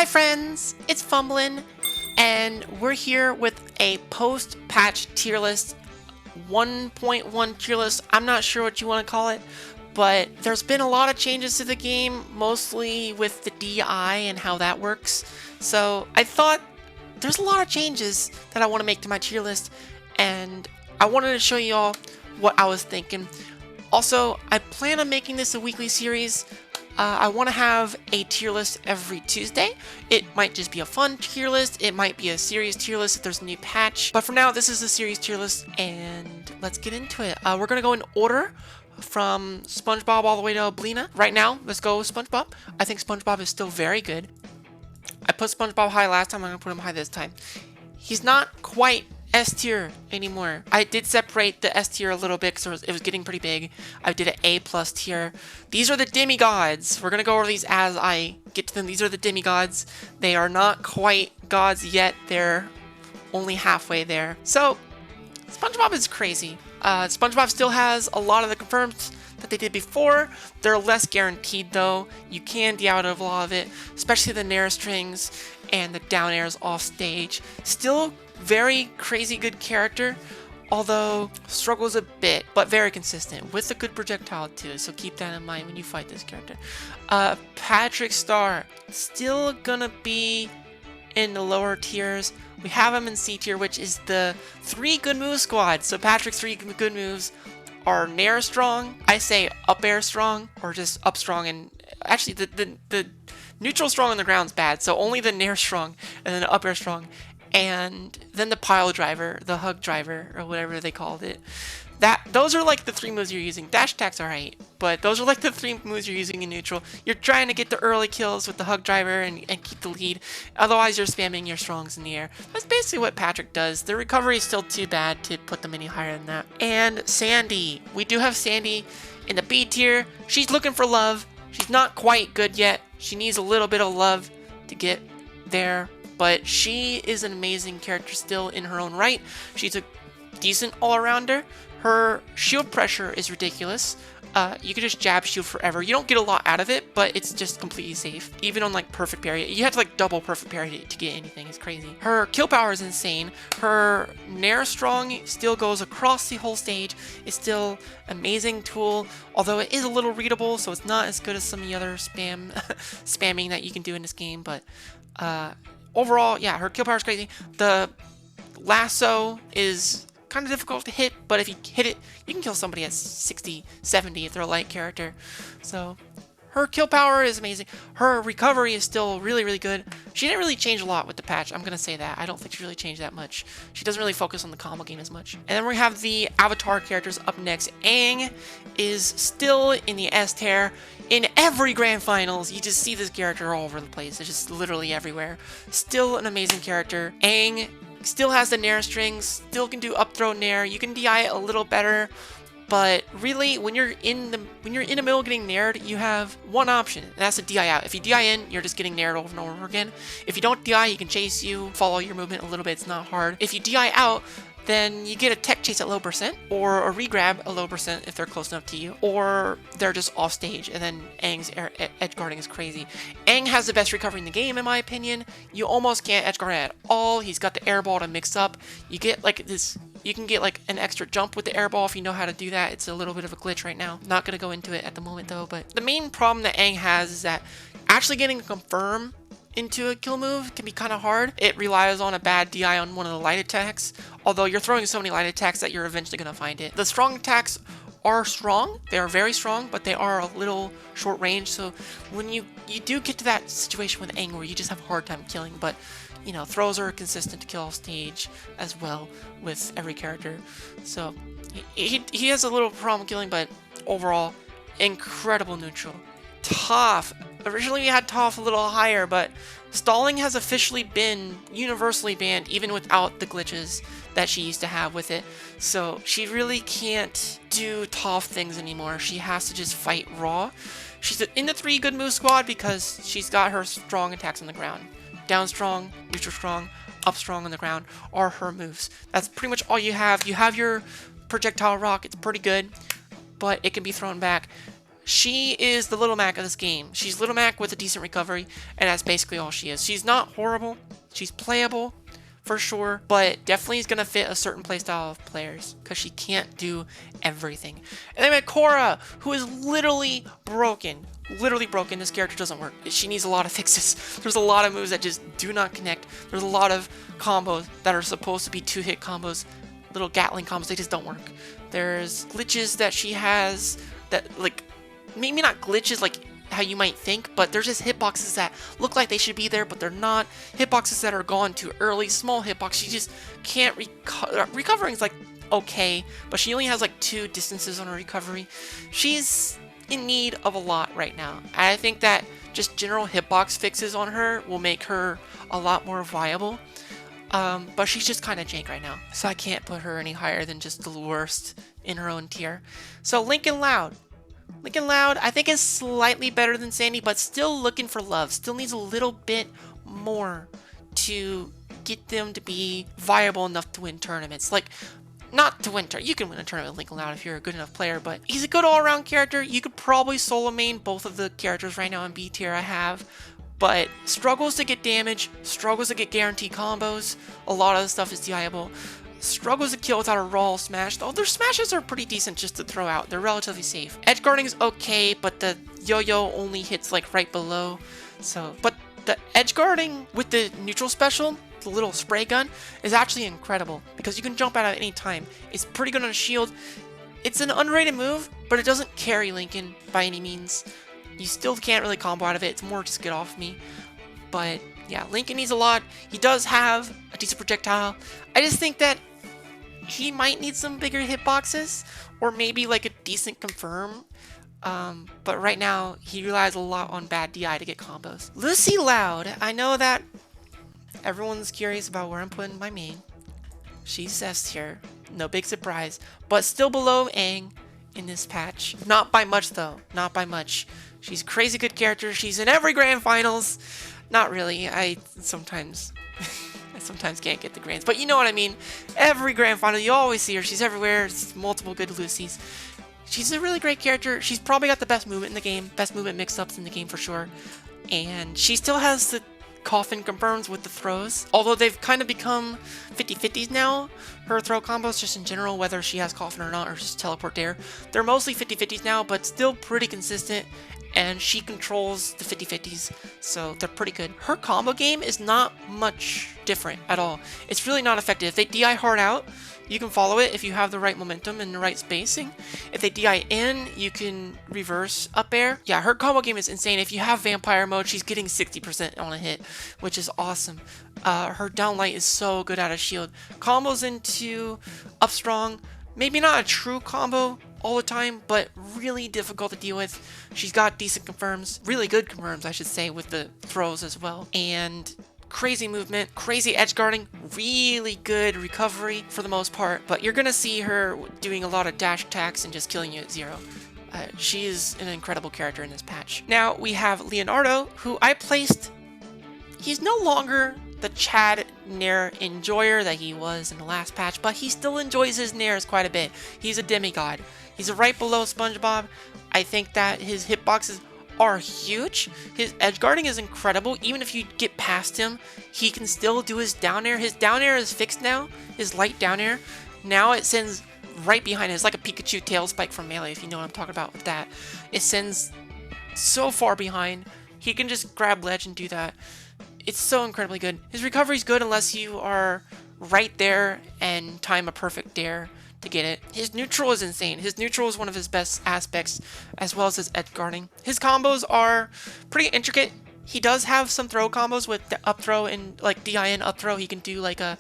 Hi friends, it's Fumblin, and we're here with a post-patch tier list, 1.1 tier list. I'm not sure what you want to call it, but there's been a lot of changes to the game, mostly with the DI and how that works. So I thought there's a lot of changes that I want to make to my tier list, and I wanted to show you all what I was thinking. Also, I plan on making this a weekly series. I want to have a tier list every Tuesday. It might just be a fun tier list. It might be a serious tier list if there's a new patch. But for now, this is a serious tier list, and let's get into it. We're going to go in order from SpongeBob all the way to Oblina. Right now, let's go with SpongeBob. I think SpongeBob is still very good. I put SpongeBob high last time. I'm going to put him high this time. He's not quite S tier anymore. I did separate the S tier a little bit because it was getting pretty big. I did an A+ tier. These are the demigods. We're gonna go over these as I get to them. These are the demigods. They are not quite gods yet. They're only halfway there. So SpongeBob is crazy. SpongeBob still has a lot of the confirms that they did before. They're less guaranteed though. You can be out of a lot of it, especially the Nair strings and the down airs off stage. Still very crazy good character, although struggles a bit, but very consistent with a good projectile too, so keep that in mind when you fight this character. Patrick Star, still gonna be in the lower tiers. We have him in C tier, which is the 3 good move squad. So Patrick's 3 good moves are Nair strong, I say up air strong, or just up strong, and actually the neutral strong on the ground's bad, so only the Nair strong and then the up air strong. And then the pile driver, the hug driver, or whatever they called it. Those are like the 3 moves you're using. Dash attack's alright, but those are like the 3 moves you're using in neutral. You're trying to get the early kills with the hug driver and keep the lead. Otherwise, you're spamming your strongs in the air. That's basically what Patrick does. The recovery is still too bad to put them any higher than that. And Sandy. We do have Sandy in the B tier. She's looking for love. She's not quite good yet. She needs a little bit of love to get there. But she is an amazing character still in her own right. She's a decent all-arounder. Her shield pressure is ridiculous. You can just jab shield forever. You don't get a lot out of it, but it's just completely safe. Even on like perfect parry. You have to like double perfect parry to get anything. It's crazy. Her kill power is insane. Her Nair strong still goes across the whole stage. It's still amazing tool, although it is a little readable, so it's not as good as some of the other spamming that you can do in this game, but overall, yeah, her kill power is crazy. The lasso is kind of difficult to hit, but if you hit it, you can kill somebody at 60, 70 if they're a light character. So her kill power is amazing. Her recovery is still really, really good. She didn't really change a lot with the patch. I'm going to say that. I don't think she really changed that much. She doesn't really focus on the combo game as much. And then we have the avatar characters up next. Aang is still in the S tier. In every grand finals, you just see this character all over the place. It's just literally everywhere. Still an amazing character. Aang still has the Nair strings, still can do up throw Nair. You can DI it a little better, but really, when you're in the middle getting Naired, you have one option, and that's to DI out. If you DI in, you're just getting Naired over and over again. If you don't DI, he can chase you, follow your movement a little bit. It's not hard. If you DI out, then you get a tech chase at low percent, or a regrab at low percent if they're close enough to you, or they're just off stage, and then Aang's edge guarding is crazy. Aang has the best recovery in the game, in my opinion. You almost can't edge guard at all. He's got the air ball to mix up. You get like this. You can get like an extra jump with the air ball if you know how to do that. It's a little bit of a glitch right now. Not gonna go into it at the moment though, but the main problem that Aang has is that actually getting a confirm into a kill move can be kind of hard. It relies on a bad DI on one of the light attacks, although you're throwing so many light attacks that you're eventually going to find it. The strong attacks are strong. They are very strong, but they are a little short range, so when you do get to that situation with Aang where you just have a hard time killing, but you know, throws are consistent to kill off stage as well with every character. So he has a little problem killing, but overall, incredible neutral. Toph. Originally we had Toph a little higher, but stalling has officially been universally banned even without the glitches that she used to have with it. So she really can't do Toph things anymore. She has to just fight raw. She's in the 3 good move squad because she's got her strong attacks on the ground. Down strong, neutral strong, up strong on the ground are her moves. That's pretty much all you have. You have your projectile rock. It's pretty good, but it can be thrown back. She is the Little Mac of this game. She's Little Mac with a decent recovery, and that's basically all she is. She's not horrible. She's playable, for sure, but definitely is going to fit a certain playstyle of players, because she can't do everything. And then we have Korra, who is literally broken. Literally broken. This character doesn't work. She needs a lot of fixes. There's a lot of moves that just do not connect. There's a lot of combos that are supposed to be 2-hit combos, little Gatling combos, they just don't work. There's glitches that she has that, like, maybe not glitches like how you might think, but there's just hitboxes that look like they should be there, but they're not. Hitboxes that are gone too early, small hitbox. She just can't recover. Recovering's like okay, but she only has like 2 distances on her recovery. She's in need of a lot right now. I think that just general hitbox fixes on her will make her a lot more viable. But she's just kind of jank right now, so I can't put her any higher than just the worst in her own tier. So Lincoln Loud. Lincoln Loud, I think, is slightly better than Sandy, but still looking for love. Still needs a little bit more to get them to be viable enough to win tournaments. Like, not to win, you can win a tournament with Lincoln Loud if you're a good enough player, but he's a good all-around character. You could probably solo main both of the characters right now in B tier I have, but struggles to get damage, struggles to get guaranteed combos. A lot of the stuff is DIable. Struggles to kill without a raw smash, though their smashes are pretty decent just to throw out. They're relatively safe. Edge guarding is okay, but the yo-yo only hits like right below. So, but the edge guarding with the neutral special, the little spray gun, is actually incredible because you can jump out at any time. It's pretty good on a shield. It's an underrated move, but it doesn't carry Lincoln by any means. You still can't really combo out of it. It's more just get off me. But yeah, Lincoln needs a lot. He does have a decent projectile. I just think that he might need some bigger hitboxes, or maybe like a decent confirm. But right now, he relies a lot on bad DI to get combos. Lucy Loud, I know that everyone's curious about where I'm putting my main. She's S tier, no big surprise, but still below Aang in this patch. Not by much though, not by much. She's a crazy good character. She's in every grand finals. Not really. I sometimes can't get the grands, but you know what I mean. Every grand final, you always see her. She's everywhere. It's multiple good Lucys. She's a really great character. She's probably got the best movement in the game, best movement mix-ups in the game for sure. And she still has the coffin confirms with the throws, although they've kind of become 50-50s now. Her throw combos, just in general, whether she has coffin or not, or just teleport dare, they're mostly 50-50s now, but still pretty consistent. And she controls the 50-50s, so they're pretty good. Her combo game is not much different at all. It's really not effective. If they DI hard out, you can follow it if you have the right momentum and the right spacing. If they DI in, you can reverse up air. Yeah, her combo game is insane. If you have vampire mode, she's getting 60% on a hit, which is awesome. Her downlight is so good out of shield. Combos into up strong, maybe not a true combo all the time, but really difficult to deal with. She's got decent confirms, really good confirms, I should say, with the throws as well. And crazy movement, crazy edge guarding, really good recovery for the most part. But you're gonna see her doing a lot of dash attacks and just killing you at 0. She is an incredible character in this patch. Now we have Leonardo, who I placed. He's no longer the Chad Nair enjoyer that he was in the last patch, but he still enjoys his Nairs quite a bit. He's a demigod. He's right below SpongeBob. I think that his hitboxes are huge. His edge guarding is incredible. Even if you get past him, he can still do his down air. His down air is fixed now. His light down air. Now it sends right behind it. It's like a Pikachu tail spike from Melee, if you know what I'm talking about with that. It sends so far behind. He can just grab ledge and do that. It's so incredibly good. His recovery is good unless you are right there and time a perfect dare to get it. His neutral is insane. His neutral is one of his best aspects, as well as his edge guarding. His combos are pretty intricate. He does have some throw combos with the up throw and like DI and up throw. He can do like a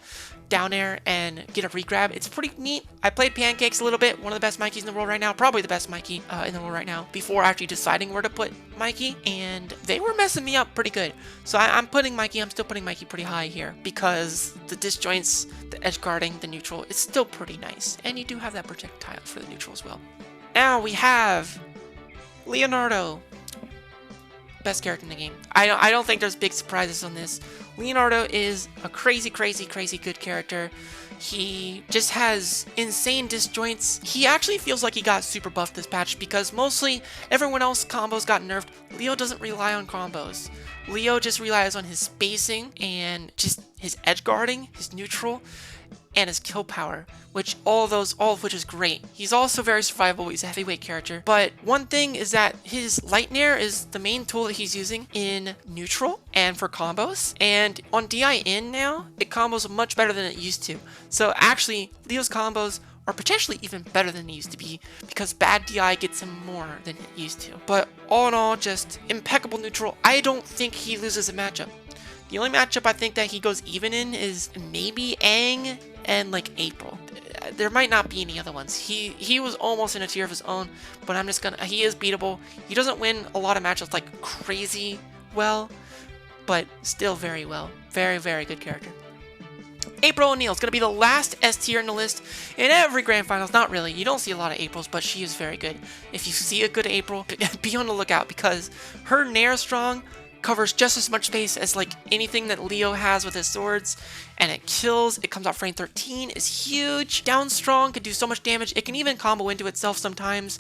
down air and get a regrab. It's pretty neat. I played Pancakes a little bit. One of the best Mikeys in the world right now. Probably the best Mikey in the world right now. Before actually deciding where to put Mikey. And they were messing me up pretty good. So I'm still putting Mikey pretty high here. Because the disjoints, the edge guarding, the neutral, it's still pretty nice. And you do have that projectile for the neutral as well. Now we have Leonardo. best character in the game. I don't think there's big surprises on this. Leonardo is a crazy good character. He just has insane disjoints. He actually feels like he got super buffed this patch because mostly everyone else combos got nerfed. Leo doesn't rely on combos. Leo just relies on his spacing and just his edge guarding, his neutral, and his kill power, which all of which is great. He's also very survivable. He's a heavyweight character. But one thing is that his light nair is the main tool that he's using in neutral and for combos. And on DI-in now, it combos much better than it used to. So actually, Leo's combos are potentially even better than it used to be because bad DI gets him more than it used to. But all in all, just impeccable neutral. I don't think he loses a matchup. The only matchup I think that he goes even in is maybe Aang and like April. There might not be any other ones. He was almost in a tier of his own, but he is beatable. He doesn't win a lot of matchups like crazy well, but still very well. Very good character. April O'Neil is going to be the last S tier in the list in every grand finals. Not really. You don't see a lot of Aprils, but she is very good. If you see a good April, be on the lookout because her Nair Strong covers just as much space as like anything that Leo has with his swords, and it kills. It comes out frame 13, is huge. Down strong can do so much damage. It can even combo into itself sometimes.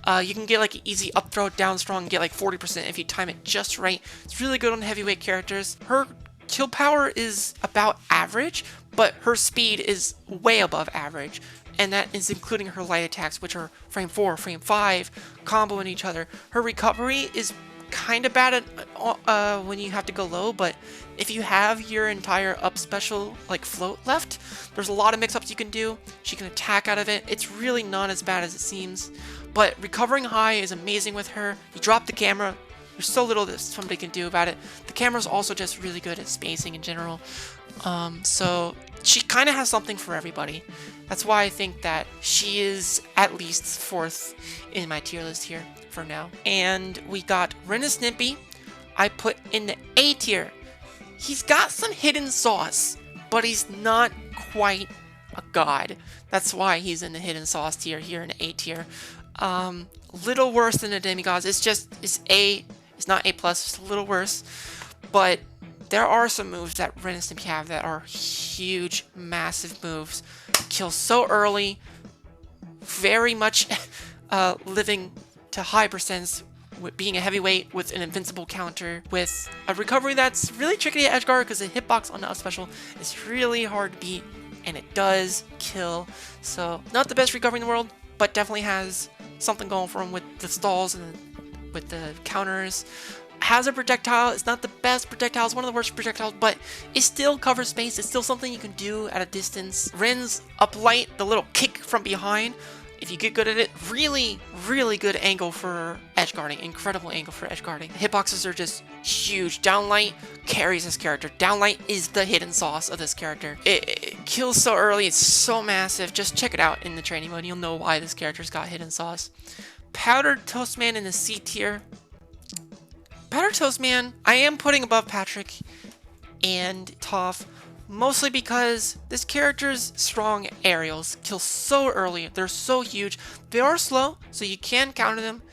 You can get like an easy up throw down strong and get like 40% if you time it just right. It's really good on heavyweight characters. Her kill power is about average, but her speed is way above average. And that is including her light attacks, which are frame 4, frame 5, comboing each other. Her recovery is kind of bad at when you have to go low, but if you have your entire up special like float left, there's a lot of mix-ups you can do. She can attack out of it. It's really not as bad as it seems, but recovering high is amazing with her. You drop the camera, there's so little that somebody can do about it. The camera's also just really good at spacing in general, so she kind of has something for everybody. That's why I think that she is at least 4th in my tier list here for now. And we got Ren and Stimpy. I put in the A tier. He's got some hidden sauce, but he's not quite a god. That's why he's in the hidden sauce tier here in the A tier. Little worse than the demigods. It's A. It's not A+, it's a little worse. But there are some moves that Ren and Stimpy have that are huge, massive moves. Kill so early. Very much living to high percents, with being a heavyweight with an invincible counter, with a recovery that's really tricky to edgeguard because the hitbox on the up special is really hard to beat, and it does kill. So not the best recovery in the world, but definitely has something going for him with the stalls and with the counters. Has a projectile. It's not the best projectile. It's one of the worst projectiles, but it still covers space. It's still something you can do at a distance. Ren's up light, the little kick from behind, if you get good at it, really good angle for edge guarding. Incredible angle for edge guarding. Hitboxes are just huge. Downlight carries this character. Downlight is the hidden sauce of this character. It kills so early. It's so massive. Just check it out in the training mode. You'll know why this character's got hidden sauce. Powdered Toastman in the C tier. Powdered Toastman, I am putting above Patrick and Toph, mostly because this character's strong aerials kill so early. They're so huge. They are slow, so you can counter them,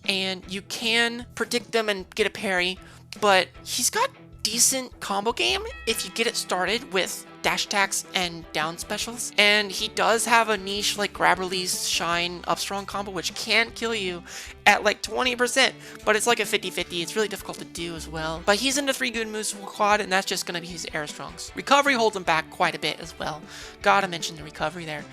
and you can predict them and get a parry, but he's got decent combo game if you get it started with dash attacks and down specials. And he does have a niche like grab release, shine, up strong combo, which can kill you at like 20%, but it's like a 50-50. It's really difficult to do as well. But he's in the 3 good moves quad, and that's just going to be his air strongs. Recovery holds him back quite a bit as well. Gotta mention the recovery there.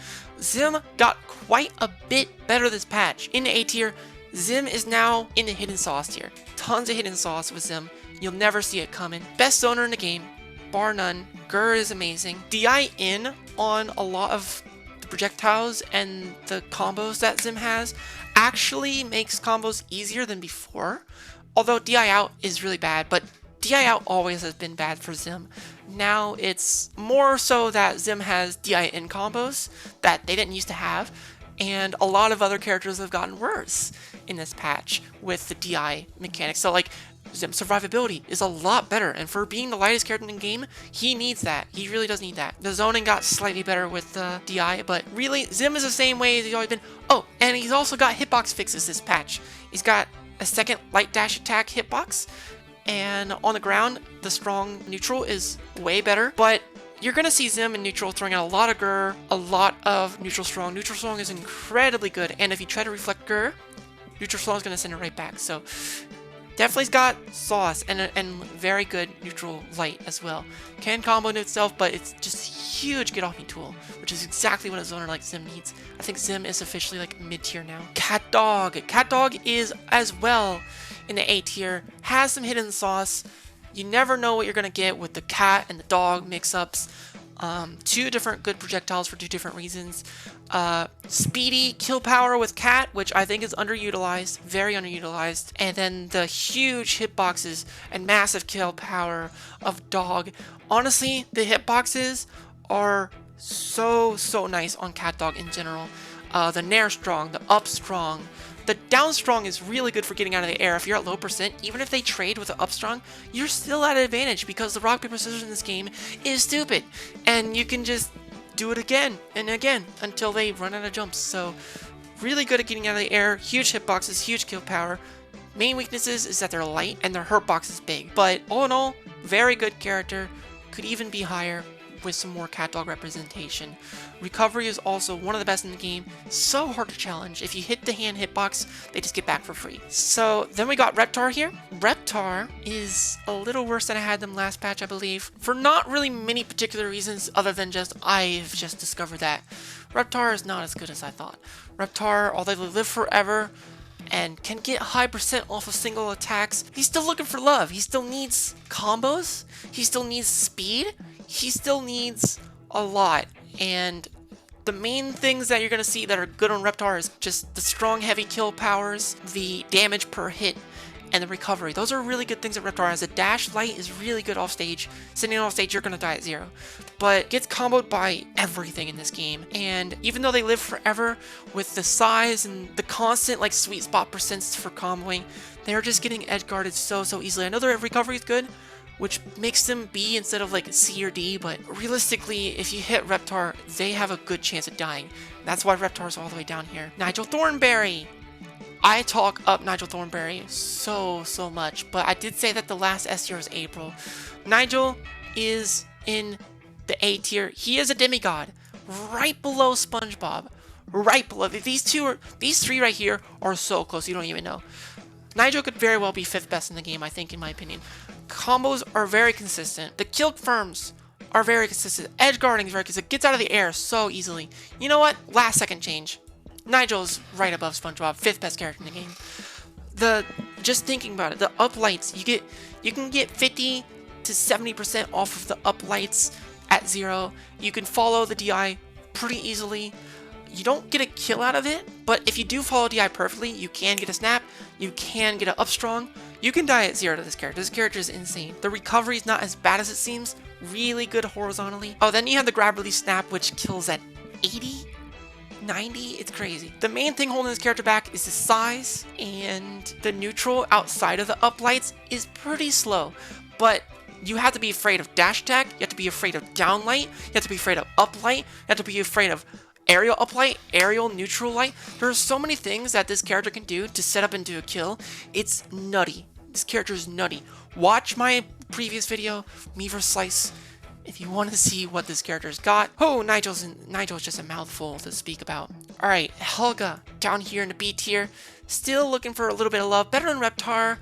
Zim got quite a bit better this patch. In the A tier, Zim is now in the hidden sauce tier. Tons of hidden sauce with Zim. You'll never see it coming. Best zoner in the game, bar none. Gur is amazing. DI in on a lot of the projectiles and the combos that Zim has actually makes combos easier than before. Although DI out is really bad, but DI out always has been bad for Zim. Now it's more so that Zim has DI in combos that they didn't used to have, and a lot of other characters have gotten worse in this patch with the DI mechanics. So like Zim's survivability is a lot better, and for being the lightest character in the game, he needs that. He really does need that. The zoning got slightly better with the DI, but really, Zim is the same way as he's always been. Oh, and he's also got hitbox fixes this patch. He's got a second light dash attack hitbox. And on the ground, the strong neutral is way better. But you're going to see Zim and neutral throwing out a lot of Gur, a lot of neutral strong. Neutral strong is incredibly good. And if you try to reflect Gur, neutral strong is going to send it right back. So definitely's got sauce and very good neutral light as well. Can combo in itself, but it's just huge get off me tool, which is exactly what a zoner like Zim needs. I think Zim is officially like mid tier now. CatDog. CatDog is as well in the A tier, has some hidden sauce. You never know what you're gonna get with the cat and the dog mix-ups. Two different good projectiles for two different reasons. Speedy kill power with cat, which I think is underutilized, very underutilized. And then the huge hitboxes and massive kill power of dog. Honestly, the hitboxes are so nice on CatDog in general. The Nair strong, the up strong. The down strong is really good for getting out of the air. If you're at low percent, even if they trade with the up strong, you're still at an advantage because the rock, paper, scissors in this game is stupid. And you can just do it again and again until they run out of jumps. So really good at getting out of the air. Huge hitboxes, huge kill power. Main weaknesses is that they're light and their hurt box is big. But all in all, very good character. Could even be higher with some more CatDog representation. Recovery is also one of the best in the game. So hard to challenge. If you hit the hand hitbox, they just get back for free. So then we got Reptar here. Reptar is a little worse than I had them last patch, I believe, for not really many particular reasons other than just I've just discovered that Reptar is not as good as I thought. Reptar, although they live forever and can get high percent off of single attacks, he's still looking for love. He still needs combos. He still needs speed. He still needs a lot, and the main things that you're going to see that are good on Reptar is just the strong heavy kill powers, the damage per hit, and the recovery. Those are really good things that Reptar has. A dash light is really good off stage. Sitting off stage, you're going to die at 0, but gets comboed by everything in this game. And even though they live forever with the size and the constant like sweet spot percents for comboing, they're just getting edge guarded so easily. I know their recovery is good, which makes them B instead of like C or D, but realistically, if you hit Reptar, they have a good chance of dying. That's why Reptar's all the way down here. Nigel Thornberry. I talk up Nigel Thornberry so much, but I did say that the last S tier was April. Nigel is in the A tier. He is a demigod, right below SpongeBob, right below. These three right here are so close, you don't even know. Nigel could very well be 5th best in the game, I think, in my opinion. Combos are very consistent. The kill confirms are very consistent. Edge guarding is very consistent. Gets out of the air so easily. You know what? Last second change. Nigel's right above SpongeBob, 5th best character in the game. Just thinking about it, the up lights, you can get 50 to 70% off of the up lights at 0. You can follow the DI pretty easily. You don't get a kill out of it, but if you do follow DI perfectly, you can get a snap, you can get an up strong, you can die at 0 to this character. This character is insane. The recovery is not as bad as it seems, really good horizontally. Oh, then you have the grab release snap, which kills at 80, 90, it's crazy. The main thing holding this character back is the size, and the neutral outside of the up lights is pretty slow, but you have to be afraid of dash attack, you have to be afraid of down light, you have to be afraid of up light, you have to be afraid of aerial uplight, aerial neutral light. There are so many things that this character can do to set up into a kill. It's nutty. This character is nutty. Watch my previous video, me vs Slice, if you want to see what this character's got. Oh, Nigel's just a mouthful to speak about. Alright, Helga, down here in the B tier. Still looking for a little bit of love. Better than Reptar,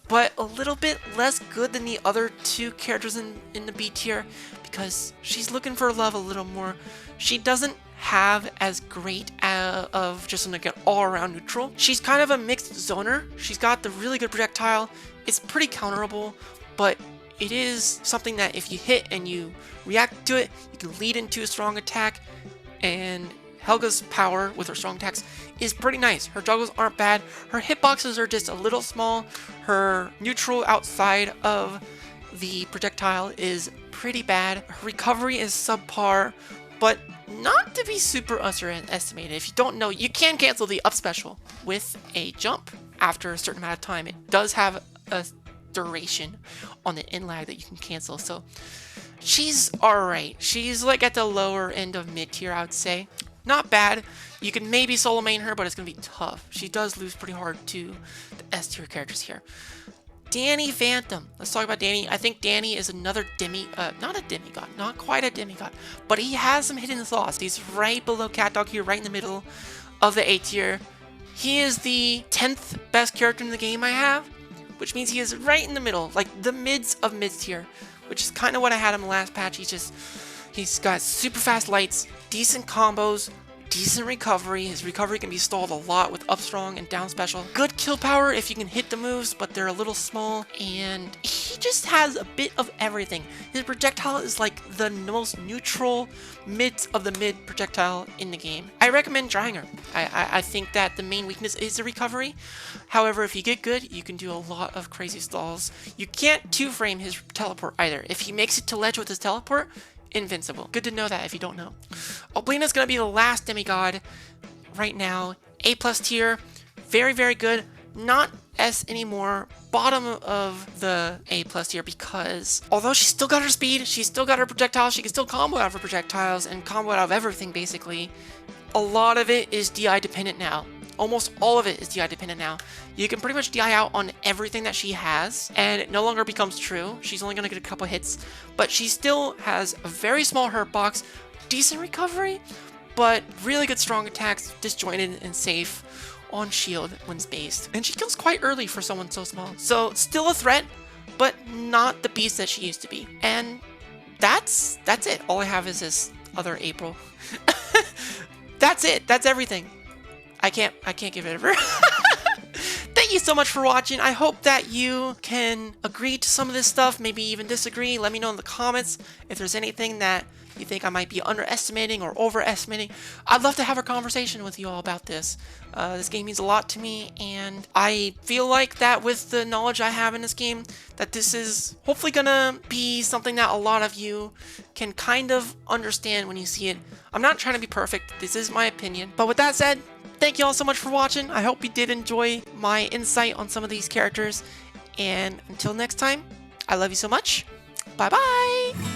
but a little bit less good than the other two characters in the B tier, because she's looking for love a little more. She doesn't have as great of just like an all-around neutral. She's kind of a mixed zoner. She's got the really good projectile. It's pretty counterable, but it is something that if you hit and you react to it, you can lead into a strong attack. And Helga's power with her strong attacks is pretty nice. Her juggles aren't bad. Her hitboxes are just a little small. Her neutral outside of the projectile is pretty bad. Her recovery is subpar, but not to be super underestimated. If you don't know, you can cancel the up special with a jump after a certain amount of time. It does have a duration on the in lag that you can cancel, so she's alright. She's like at the lower end of mid tier, I would say. not bad. You can maybe solo main her, but it's going to be tough. She does lose pretty hard to the S tier characters here. Danny Phantom. Let's talk about Danny. I think Danny is another not a demigod, not quite a demigod, but he has some hidden flaws. He's right below CatDog here, right in the middle of the A tier. He is the 10th best character in the game I have, which means he is right in the middle, like the mids of mid tier, which is kind of what I had him last patch. He's got super fast lights, decent combos, decent recovery. His recovery can be stalled a lot with up strong and down special. Good kill power if you can hit the moves, but they're a little small. And he just has a bit of everything. His projectile is like the most neutral mid of the mid projectile in the game. I recommend trying her. I think that the main weakness is the recovery. However, if you get good, you can do a lot of crazy stalls. You can't two-frame his teleport either. If he makes it to ledge with his teleport, invincible. Good to know that if you don't know. Oblina is going to be the last demigod right now. A+ tier. Very, very good. Not S anymore. Bottom of the A+ tier because although she's still got her speed, she's still got her projectiles, she can still combo out of her projectiles and combo out of everything basically. A lot of it is DI dependent now. Almost all of it is DI dependent now. You can pretty much DI out on everything that she has, and it no longer becomes true. She's only going to get a couple hits, but she still has a very small hurt box, decent recovery, but really good strong attacks, disjointed and safe on shield when spaced. And she kills quite early for someone so small. So still a threat, but not the beast that she used to be. And that's it. All I have is this other April. That's it. That's everything. I can't give it over. Thank you so much for watching. I hope that you can agree to some of this stuff, maybe even disagree. Let me know in the comments if there's anything that you think I might be underestimating or overestimating. I'd love to have a conversation with you all about this. This game means a lot to me, and I feel like that with the knowledge I have in this game, that this is hopefully gonna be something that a lot of you can kind of understand when you see it. I'm not trying to be perfect. This is my opinion. But with that said, thank you all so much for watching. I hope you did enjoy my insight on some of these characters. And until next time, I love you so much. Bye-bye.